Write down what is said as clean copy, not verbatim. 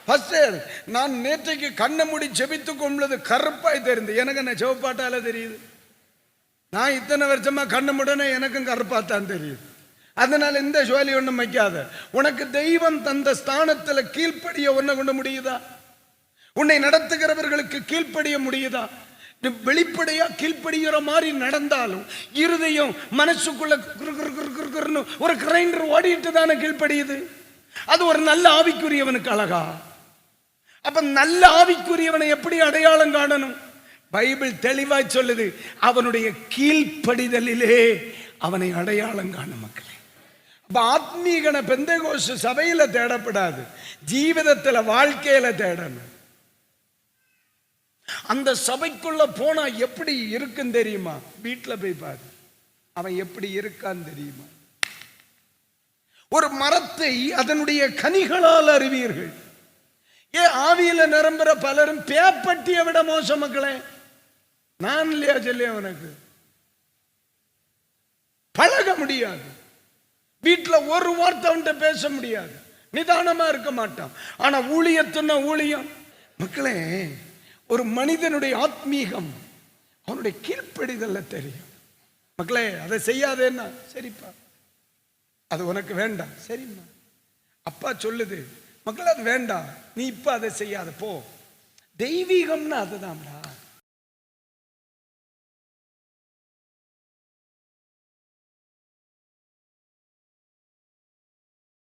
Pastor, நான் நேற்றைக்கு கண்ணை மூடி ஜெபித்துக் கொள்வது கருப்பாய் தெரிந்து. எனக்கு என்ன சிவப்பாட்டால தெரியுது? நான் இத்தனை வருஷமா கண்ணு முடனே எனக்கும் கருப்பாத்தான் தெரியுது. அதனால இந்த ஜோலி ஒண்ணும் வைக்காத. உனக்கு தெய்வம் தந்த ஸ்தானத்துல கீழ்ப்படிய ஒன்ன கொண்டு முடியுதா? உன்னை நடத்துகிறவர்களுக்கு கீழ்ப்படிய முடியுதா? வெளிப்படையா கீழ்ப்படுகிற மாதிரி நடந்தாலும் இருதயம் மனசுக்குள்ள ஒரு கிரைண்டர் ஓடிட்டு தானே கீழ்ப்படியுது. அது ஒரு நல்ல ஆவிக்குரியவனுக்கு அழகா? அப்ப நல்ல ஆவிக்குரியவனை எப்படி அடையாளம் காணணும்? பைபிள் தெளிவாய் சொல்லுது, அவனுடைய கீழ்ப்படிதலிலே அவனை அடையாளம் காணும். மக்களே, அப்ப ஆத்மீகன பெந்தேகோஸ்து சபையில தேடப்படாது, ஜீவிதத்துல வாழ்க்கையில தேடணும். அந்த சபைக்குள்ள போனா எப்படி இருக்குன்னு தெரியுமா? வீட்டுல போய் பாரு, அவன் எப்படி இருக்கான்னு தெரியுமா? ஒரு மரத்தை அதனுடைய கனிகளால் அறிவீர்கள். ஏன் ஆவியில நிரம்புற பலரும் பேப்பட்டியை விட மோசம். மக்களே, நான் இல்லையா சொல்லிய உனக்கு? பழக முடியாது, வீட்டுல ஒரு வார்த்தை அவன்கிட்ட பேச முடியாது, நிதானமா இருக்க மாட்டான். ஆனா ஊழியத்துன்னா ஊழியம். மக்களே, ஒரு மனிதனுடைய ஆத்மீகம் அவனுடைய கீழ்ப்படிதல்ல தெரியும். மக்களே, அதை செய்யாதேன்னா சரிப்பா, அது உனக்கு வேண்டாம், சரிம்மா. அப்பா சொல்லுது, மக்களே அது வேண்டாம், நீ இப்ப அதை செய்யாத போ. தெய்வீகம்னா அதுதான்டா.